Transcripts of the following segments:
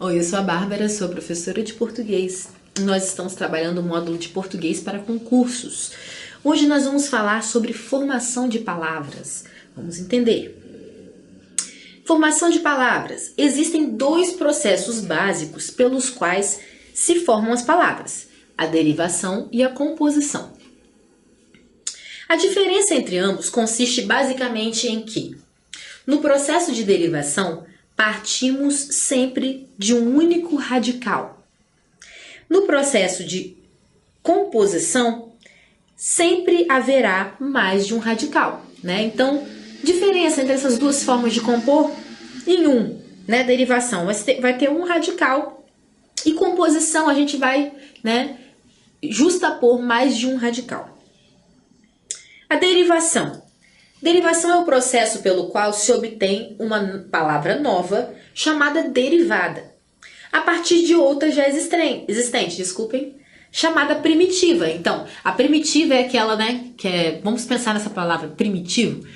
Oi, eu sou a Bárbara, sou professora de português. Nós estamos trabalhando o módulo de português para concursos. Hoje nós vamos falar sobre formação de palavras. Vamos entender. Formação de palavras. Existem dois processos básicos pelos quais se formam as palavras: a derivação e a composição. A diferença entre ambos consiste basicamente em que, no processo de derivação, partimos sempre de um único radical. No processo de composição, sempre haverá mais de um radical, né? Então, diferença entre essas duas formas de compor, derivação vai ter um radical, e composição a gente vai, justapor mais de um radical. A derivação. Derivação é o processo pelo qual se obtém uma palavra nova chamada derivada, a partir de outra já existente, chamada primitiva. Então, a primitiva é aquela, vamos pensar nessa palavra primitivo,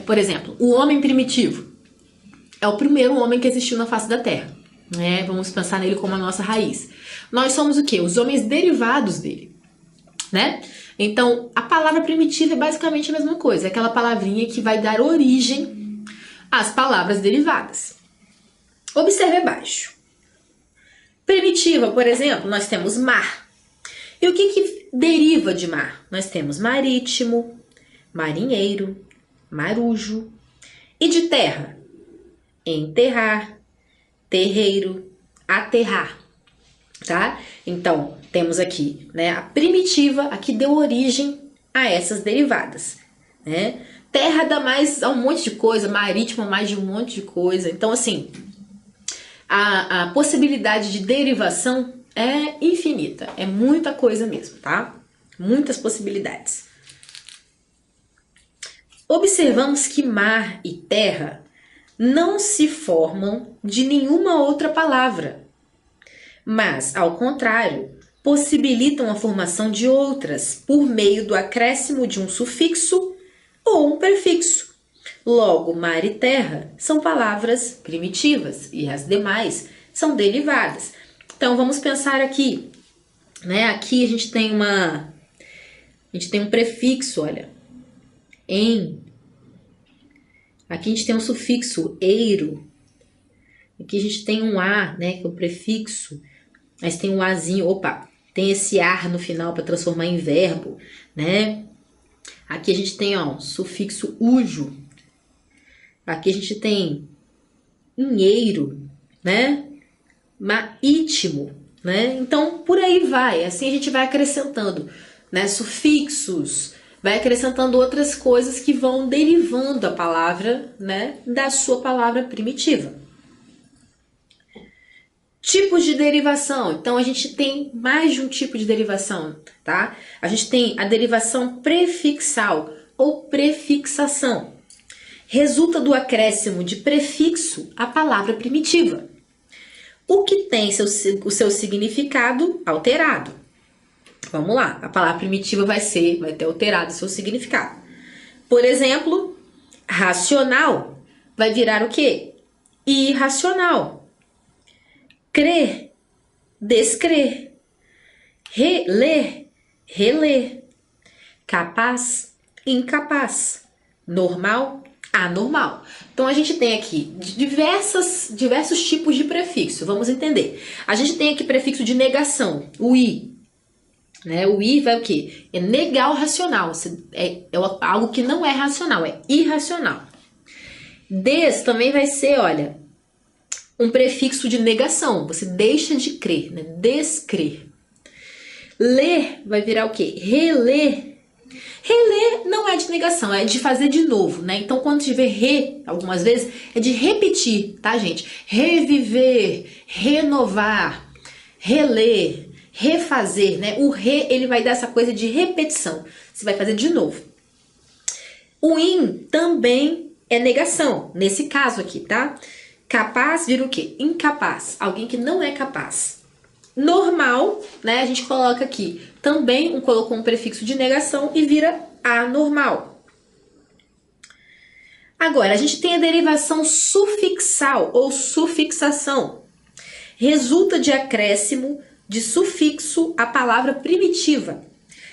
Por exemplo, o homem primitivo é o primeiro homem que existiu na face da Terra, Vamos pensar nele como a nossa raiz. Nós somos o quê? Os homens derivados dele, Então, a palavra primitiva é basicamente a mesma coisa, é aquela palavrinha que vai dar origem às palavras derivadas. Observe abaixo. Primitiva, por exemplo, nós temos mar. E o que deriva de mar? Nós temos marítimo, marinheiro, marujo. E de terra? Enterrar, terreiro, aterrar. Tá? Então, temos aqui, a primitiva, a que deu origem a essas derivadas, Terra dá mais a um monte de coisa, marítimo mais de um monte de coisa. Então, assim, a possibilidade de derivação é infinita, é muita coisa mesmo, tá? Muitas possibilidades. Observamos que mar e terra não se formam de nenhuma outra palavra, mas, ao contrário, possibilitam a formação de outras por meio do acréscimo de um sufixo ou um prefixo. Logo, mar e terra são palavras primitivas e as demais são derivadas. Então, vamos pensar aqui, Aqui a gente tem um prefixo, olha, em. Aqui a gente tem um sufixo, eiro. Aqui a gente tem um a, que é o prefixo. Mas tem um azinho, tem esse ar no final para transformar em verbo, Aqui a gente tem, sufixo ujo. Aqui a gente tem inheiro, Marítimo, Então, por aí vai. Assim a gente vai acrescentando, sufixos, vai acrescentando outras coisas que vão derivando a palavra, da sua palavra primitiva. Tipos de derivação. Então, a gente tem mais de um tipo de derivação, tá? A gente tem a derivação prefixal ou prefixação. Resulta do acréscimo de prefixo à palavra primitiva, o que tem o seu significado alterado. Vamos lá, a palavra primitiva vai ter alterado o seu significado. Por exemplo, racional vai virar o quê? Irracional. Crer, descrer, reler, reler, capaz, incapaz, normal, anormal. Então, a gente tem aqui diversos tipos de prefixo, vamos entender. A gente tem aqui prefixo de negação, o i. O i vai o quê? É negar o racional, é algo que não é racional, é irracional. Des também vai ser, olha, um prefixo de negação, você deixa de crer, descrer. Ler vai virar o quê? Reler. Reler não é de negação, é de fazer de novo, Então, quando tiver algumas vezes, é de repetir, tá, gente? Reviver, renovar, reler, refazer, O ele vai dar essa coisa de repetição, você vai fazer de novo. O in também é negação, nesse caso aqui, tá? Capaz vira o quê? Incapaz. Alguém que não é capaz. Normal, a gente coloca aqui também, colocou um prefixo de negação e vira anormal. Agora, a gente tem a derivação sufixal ou sufixação. resulta de acréscimo de sufixo à palavra primitiva,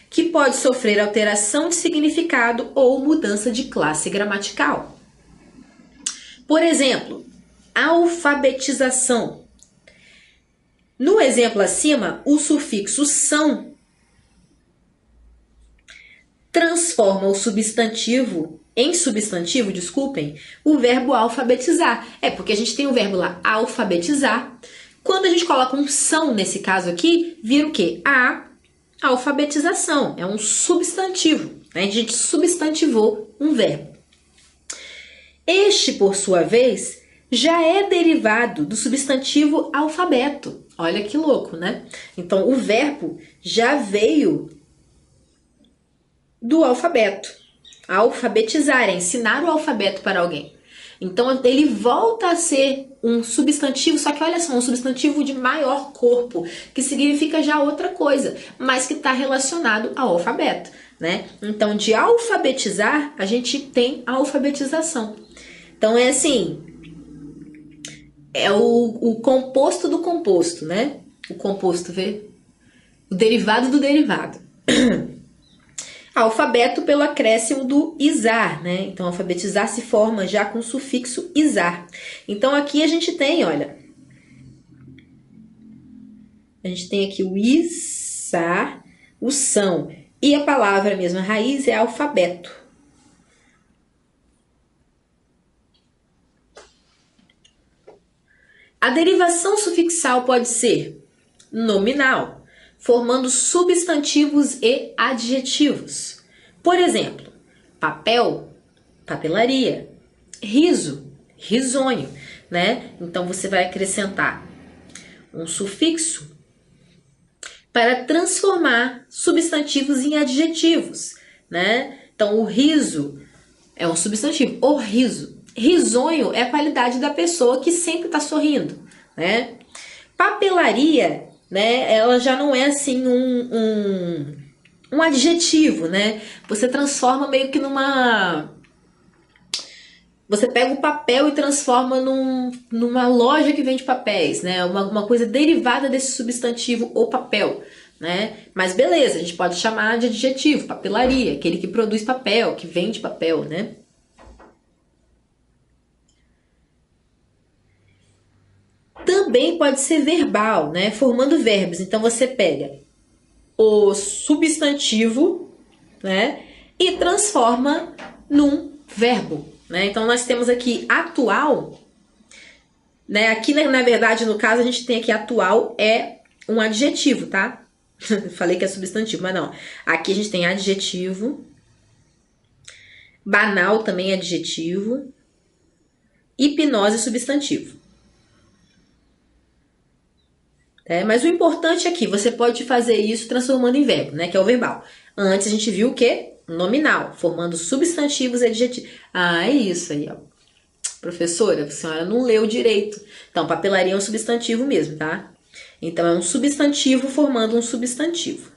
que pode sofrer alteração de significado ou mudança de classe gramatical. Por exemplo, alfabetização. No exemplo acima, o sufixo são transforma o substantivo em substantivo, o verbo alfabetizar. É porque a gente tem o verbo lá, alfabetizar. Quando a gente coloca um são, nesse caso aqui, vira o quê? A alfabetização. É um substantivo. Né? A gente substantivou um verbo. Este, por sua vez, já é derivado do substantivo alfabeto. Olha que louco, né? Então, o verbo já veio do alfabeto. Alfabetizar, é ensinar o alfabeto para alguém. Então, ele volta a ser um substantivo, só que olha só, um substantivo de maior corpo, que significa já outra coisa, mas que está relacionado ao alfabeto, né? Então, de alfabetizar, a gente tem a alfabetização. Então, é assim, é o composto do composto, né? O composto, vê? O derivado do derivado. Alfabeto pelo acréscimo do izar, né? Então, alfabetizar se forma já com o sufixo izar. Então, aqui a gente tem, olha, a gente tem aqui o izar, o são, e a palavra mesmo, a raiz é alfabeto. A derivação sufixal pode ser nominal, formando substantivos e adjetivos. Por exemplo, papel, papelaria, riso, risonho, né? Então você vai acrescentar um sufixo para transformar substantivos em adjetivos, né? Então o riso é um substantivo, o riso. Risonho é a qualidade da pessoa que sempre está sorrindo, né? Papelaria, né? Ela já não é assim um adjetivo, né? Você transforma meio que numa... Você pega o papel e transforma numa loja que vende papéis, né? Uma coisa derivada desse substantivo, o papel, né? Mas beleza, a gente pode chamar de adjetivo, papelaria, aquele que produz papel, que vende papel, né? Também pode ser verbal, né? Formando verbos. Então você pega o substantivo, né? E transforma num verbo, né? Então nós temos aqui atual, né? Aqui na verdade no caso a gente tem aqui atual é um adjetivo, tá? Falei que é substantivo, mas não. Aqui a gente tem adjetivo, banal também é adjetivo, hipnose substantivo. Mas o importante aqui, você pode fazer isso transformando em verbo, né? Que é o verbal. Antes a gente viu o quê? Nominal, formando substantivos e adjetivos. Ah, é isso aí, ó. Professora, a senhora não leu direito. Então, papelaria é um substantivo mesmo, tá? Então, é um substantivo formando um substantivo.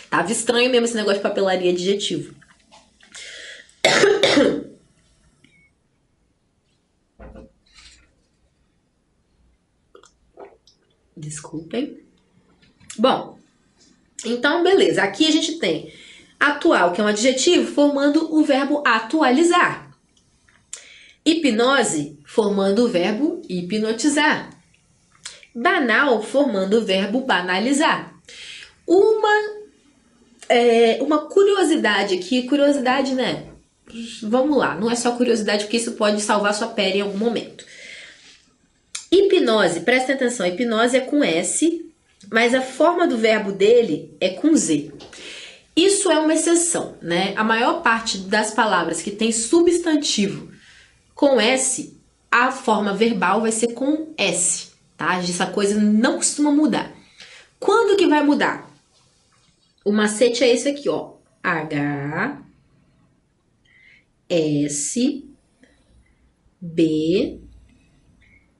Tava estranho mesmo esse negócio de papelaria adjetivo. Desculpem. Bom, então beleza. Aqui a gente tem atual, que é um adjetivo, formando o verbo atualizar. Hipnose, formando o verbo hipnotizar. Banal, formando o verbo banalizar. Uma curiosidade aqui, curiosidade, né? Vamos lá, não é só curiosidade, porque isso pode salvar sua pele em algum momento. Hipnose, presta atenção, hipnose é com S, mas a forma do verbo dele é com Z. Isso é uma exceção, né? A maior parte das palavras que tem substantivo com S, a forma verbal vai ser com S, tá? Essa coisa não costuma mudar. Quando que vai mudar? O macete é esse aqui, ó. H, S, B,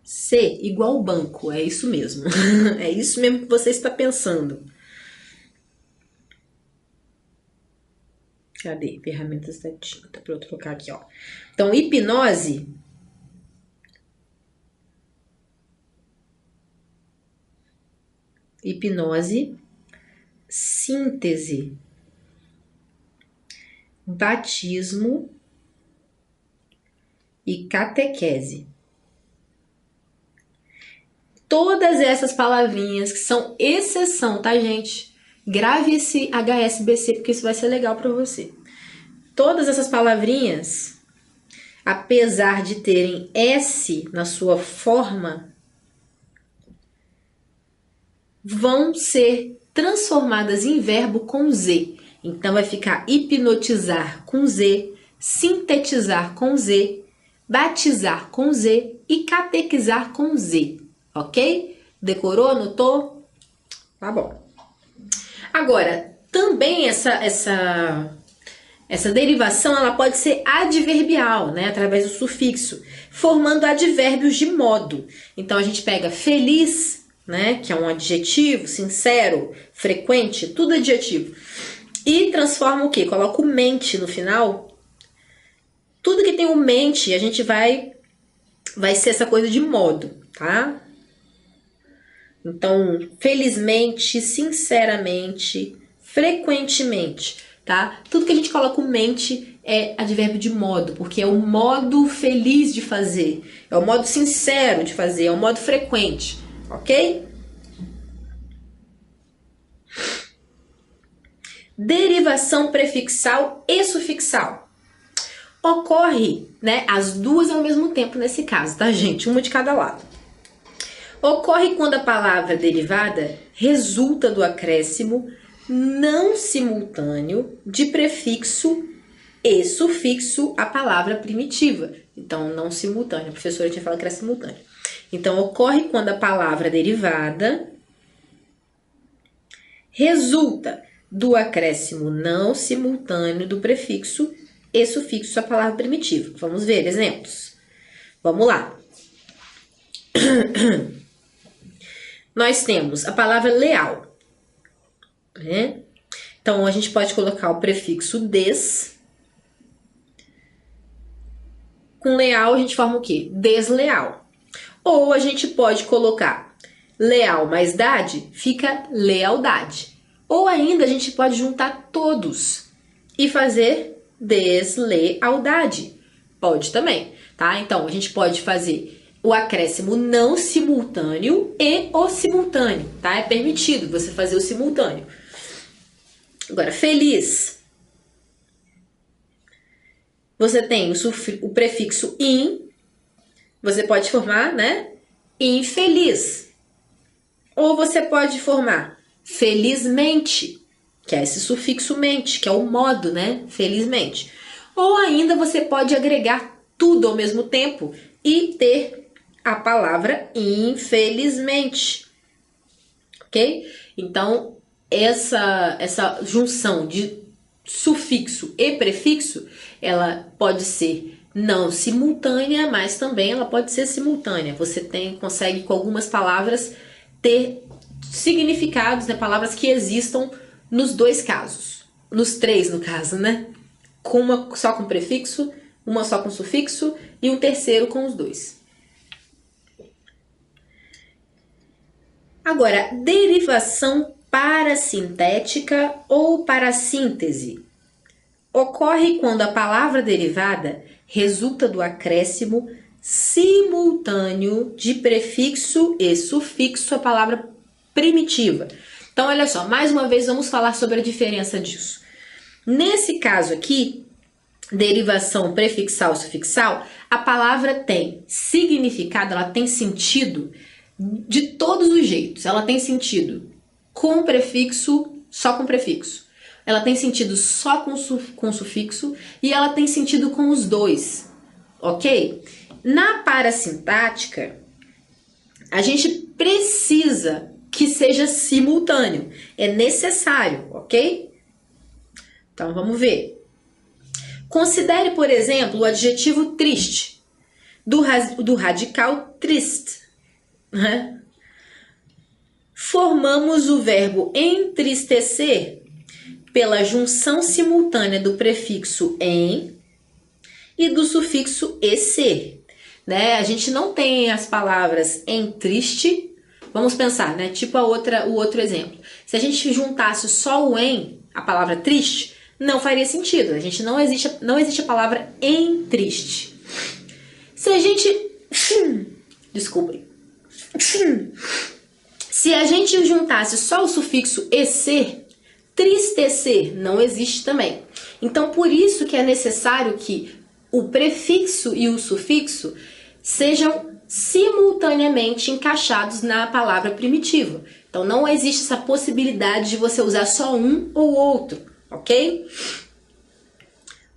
C, igual banco, é isso mesmo. É isso mesmo que você está pensando. Cadê? Ferramentas da tinta, para eu trocar aqui, ó. Então, hipnose hipnose, síntese, batismo e catequese. Todas essas palavrinhas que são exceção, tá, gente? Grave esse HSBC porque isso vai ser legal para você. Todas essas palavrinhas, apesar de terem S na sua forma, vão ser transformadas em verbo com Z. Então, vai ficar hipnotizar com Z, sintetizar com Z, batizar com Z e catequizar com Z, ok? Decorou? Anotou? Tá bom. Agora, também essa derivação ela pode ser adverbial, né, através do sufixo, formando advérbios de modo. Então, a gente pega feliz, né, que é um adjetivo, sincero, frequente, tudo adjetivo. E transforma o quê? Coloca o mente no final. Tudo que tem o mente, a gente vai ser essa coisa de modo, tá? Então, felizmente, sinceramente, frequentemente, tá? Tudo que a gente coloca o mente é advérbio de modo, porque é o modo feliz de fazer, é o modo sincero de fazer, é o modo frequente, ok? Derivação prefixal e sufixal. Ocorre, né, as duas ao mesmo tempo nesse caso, tá, gente? Uma de cada lado. Ocorre quando a palavra derivada resulta do acréscimo não simultâneo de prefixo e sufixo à palavra primitiva. Então, não simultâneo. A professora tinha falado que era simultâneo. Então, ocorre quando a palavra derivada resulta do acréscimo não simultâneo do prefixo e sufixo à palavra primitiva. Vamos ver exemplos. Vamos lá. Nós temos a palavra leal, né? Então, a gente pode colocar o prefixo des. Com leal, a gente forma o quê? Desleal. Ou a gente pode colocar leal mais dade, fica lealdade. Ou ainda, a gente pode juntar todos e fazer deslealdade. Pode também, tá? Então, a gente pode fazer o acréscimo não simultâneo e o simultâneo, tá? É permitido você fazer o simultâneo. Agora, feliz. Você tem o prefixo in, você pode formar, né? Infeliz. Ou você pode formar felizmente, que é esse sufixo mente, que é o modo, né? Felizmente. Ou ainda você pode agregar tudo ao mesmo tempo e ter a palavra infelizmente, ok? Então, essa junção de sufixo e prefixo, ela pode ser não simultânea, mas também ela pode ser simultânea. Você consegue com algumas palavras ter significados, né? Palavras que existam nos dois casos, nos três no caso, né? Com uma só com prefixo, uma só com sufixo e um terceiro com os dois. Agora, derivação parasintética ou parassíntese. Ocorre quando a palavra derivada resulta do acréscimo simultâneo de prefixo e sufixo à palavra primitiva. Então, olha só, mais uma vez vamos falar sobre a diferença disso. Nesse caso aqui, derivação prefixal sufixal, a palavra tem significado, ela tem sentido de todos os jeitos. Ela tem sentido com prefixo, só com prefixo. Ela tem sentido só com sufixo e ela tem sentido com os dois, ok? Na parasintática, a gente precisa que seja simultâneo. É necessário, ok? Então, vamos ver. Considere, por exemplo, o adjetivo triste, do radical triste. Né? Formamos o verbo entristecer pela junção simultânea do prefixo em e do sufixo ecer. Né? A gente não tem as palavras entriste vamos pensar, né? Tipo o outro exemplo. Se a gente juntasse só o em, a palavra triste, não faria sentido. A gente não existe a palavra em triste. Se a gente... Desculpem. Se a gente juntasse só o sufixo ecer, tristecer não existe também. Então, por isso que é necessário que o prefixo e o sufixo sejam simultaneamente encaixados na palavra primitiva. Então, não existe essa possibilidade de você usar só um ou outro, ok?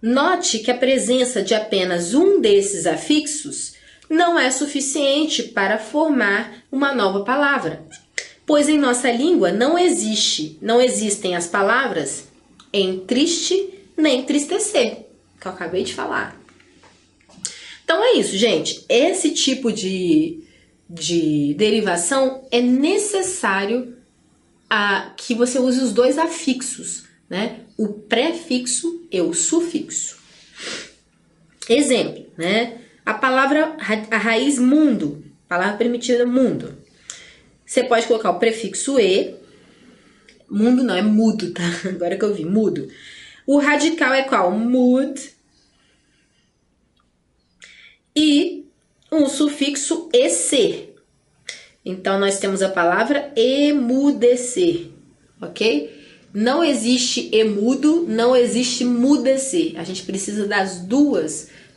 Note que a presença de apenas um desses afixos não é suficiente para formar uma nova palavra, pois em nossa língua não existem as palavras em triste nem tristecer, que eu acabei de falar. Então é isso, gente. Esse tipo de derivação é necessário que você use os dois afixos, né? O prefixo e o sufixo. Exemplo, né? A raiz mundo, palavra primitiva mundo. Você pode colocar o prefixo e, mundo não, é mudo, tá? Agora que eu vi, mudo. O radical é qual? Mud. E um sufixo ecer. Então, nós temos a palavra emudecer, ok? Não existe emudo, não existe mudecer. A gente precisa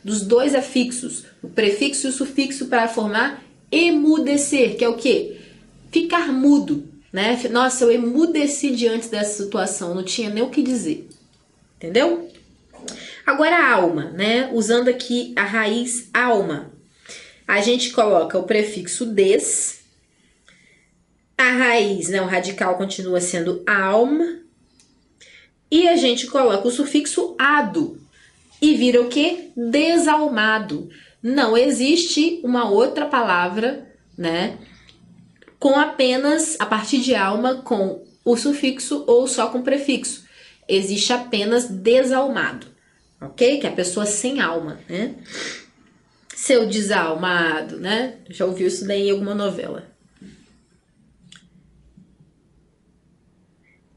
dos dois afixos, o prefixo e o sufixo, para formar emudecer, que é o quê? Ficar mudo, né? Nossa, eu emudeci diante dessa situação, não tinha nem o que dizer. Entendeu? Agora a alma, né? Usando aqui a raiz alma. A gente coloca o prefixo des. A raiz, né? O radical continua sendo alma. E a gente coloca o sufixo ado. E vira o quê? Desalmado. Não existe uma outra palavra, né? Com apenas, a partir de alma, com o sufixo ou só com prefixo. Existe apenas desalmado, ok? Que é a pessoa sem alma, né? Seu desalmado, né? Já ouviu isso daí em alguma novela.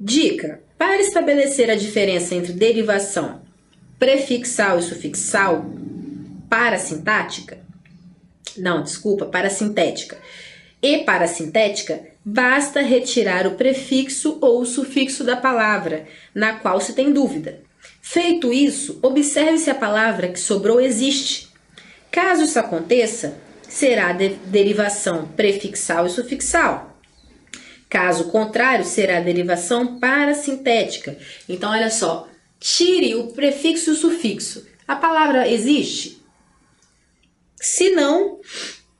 Dica: para estabelecer a diferença entre derivação prefixal e sufixal parasintética e parasintética, basta retirar o prefixo ou o sufixo da palavra, na qual se tem dúvida. Feito isso, observe se a palavra que sobrou existe. Caso isso aconteça, será derivação prefixal e sufixal. Caso contrário, será derivação parasintética. Então, olha só, tire o prefixo e o sufixo. A palavra existe? Se não,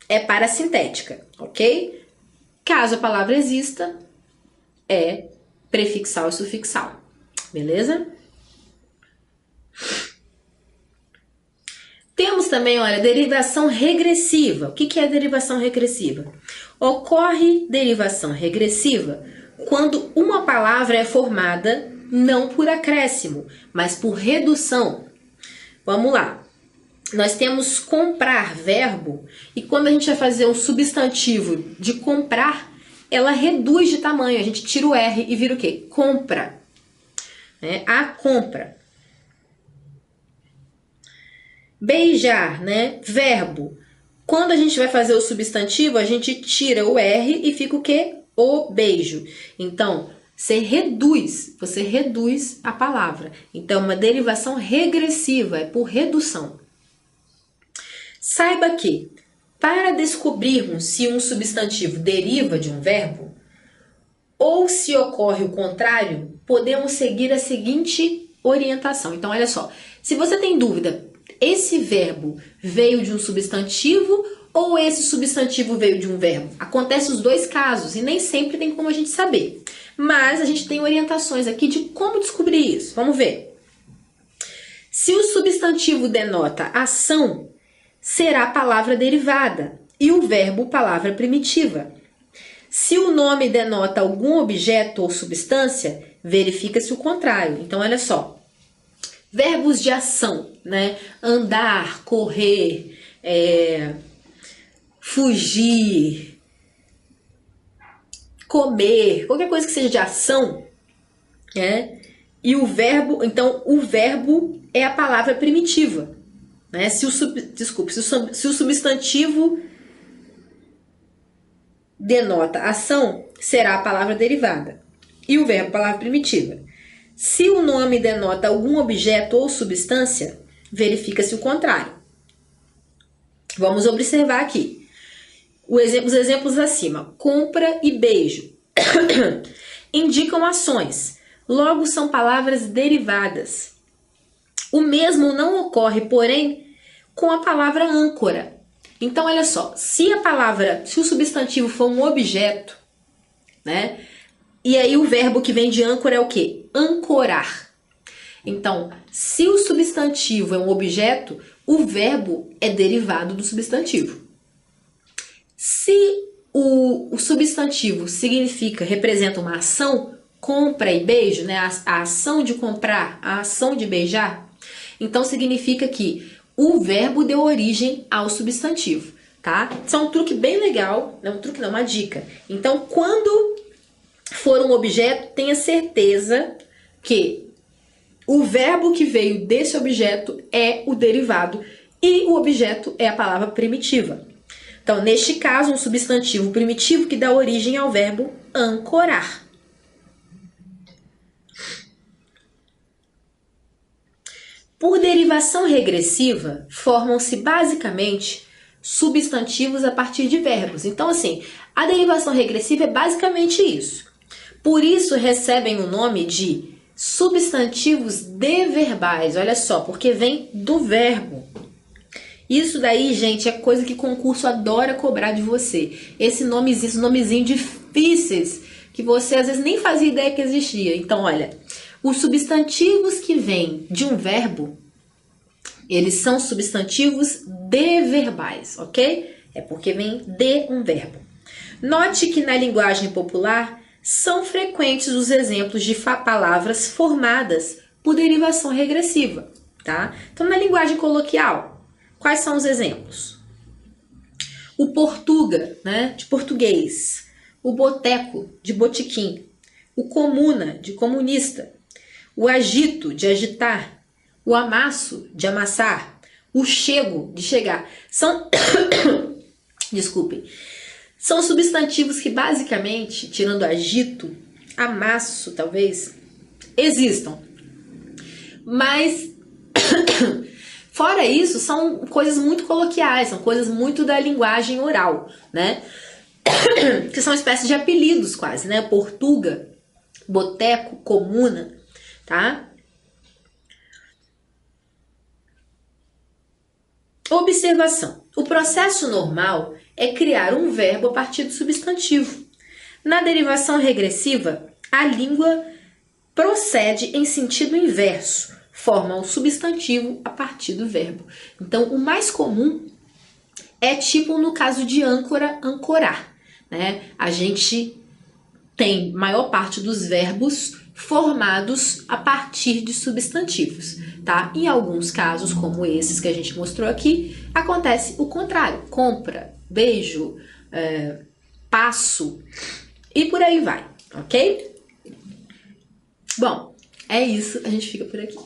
é parasintética, ok? Caso a palavra exista, é prefixal e sufixal, beleza? Temos também, olha, derivação regressiva. O que é derivação regressiva? Ocorre derivação regressiva quando uma palavra é formada não por acréscimo, mas por redução. Vamos lá. Nós temos comprar, verbo, e quando a gente vai fazer um substantivo de comprar, ela reduz de tamanho. A gente tira o R e vira o quê? Compra. A compra. Beijar, né? Verbo. Quando a gente vai fazer o substantivo, a gente tira o R e fica o quê? O beijo. Então, você reduz a palavra. Então, uma derivação regressiva, é por redução. Saiba que, para descobrirmos se um substantivo deriva de um verbo, ou se ocorre o contrário, podemos seguir a seguinte orientação. Então, olha só, se você tem dúvida, esse verbo veio de um substantivo ou esse substantivo veio de um verbo? Acontece os dois casos e nem sempre tem como a gente saber. Mas a gente tem orientações aqui de como descobrir isso. Vamos ver. Se o substantivo denota ação, será palavra derivada e o verbo palavra primitiva. Se o nome denota algum objeto ou substância, verifica-se o contrário. Então, olha só. Verbos de ação, né? Andar, correr, fugir, comer, qualquer coisa que seja de ação, né? E o verbo, então o verbo é a palavra primitiva, né? Se o substantivo denota ação, será a palavra derivada. E o verbo, palavra primitiva. Se o nome denota algum objeto ou substância, verifica-se o contrário. Vamos observar aqui. Os exemplos acima. Compra e beijo indicam ações, logo são palavras derivadas. O mesmo não ocorre, porém, com a palavra âncora. Então, olha só, se o substantivo for um objeto, né? E aí o verbo que vem de âncora é o quê? Ancorar. Então, se o substantivo é um objeto, o verbo é derivado do substantivo. Se o substantivo representa uma ação, compra e beijo, né? A ação de comprar, a ação de beijar, então significa que o verbo deu origem ao substantivo, tá? Isso é um truque bem legal, não é um truque não, uma dica. Então, quando for um objeto, tenha certeza que o verbo que veio desse objeto é o derivado e o objeto é a palavra primitiva. Então, neste caso, um substantivo primitivo que dá origem ao verbo ancorar. Por derivação regressiva, formam-se basicamente substantivos a partir de verbos. Então, assim, a derivação regressiva é basicamente isso. Por isso, recebem o nome de substantivos deverbais. Olha só, porque vem do verbo. Isso daí, gente, é coisa que concurso adora cobrar de você. Esses nomezinhos difíceis que você às vezes nem fazia ideia que existia. Então, olha, os substantivos que vêm de um verbo, eles são substantivos deverbais, ok? É porque vem de um verbo. Note que na linguagem popular são frequentes os exemplos de palavras formadas por derivação regressiva, tá? Então, na linguagem coloquial, quais são os exemplos? O portuga, né, de português. O boteco, de botequim. O comuna, de comunista. O agito, de agitar. O amasso, de amassar. O chego, de chegar. Desculpem. São substantivos que basicamente, tirando agito, amasso, talvez, existam. Mas, fora isso, são coisas muito coloquiais, são coisas muito da linguagem oral, né? Que são espécies de apelidos quase, né? Portuga, boteco, comuna, tá? Observação. O processo normal é criar um verbo a partir do substantivo. Na derivação regressiva, a língua procede em sentido inverso, forma um substantivo a partir do verbo. Então, o mais comum é tipo no caso de âncora, ancorar, né? A gente tem maior parte dos verbos formados a partir de substantivos, tá? Em alguns casos, como esses que a gente mostrou aqui, acontece o contrário. Compra, beijo, passo e por aí vai, ok? Bom, é isso. A gente fica por aqui.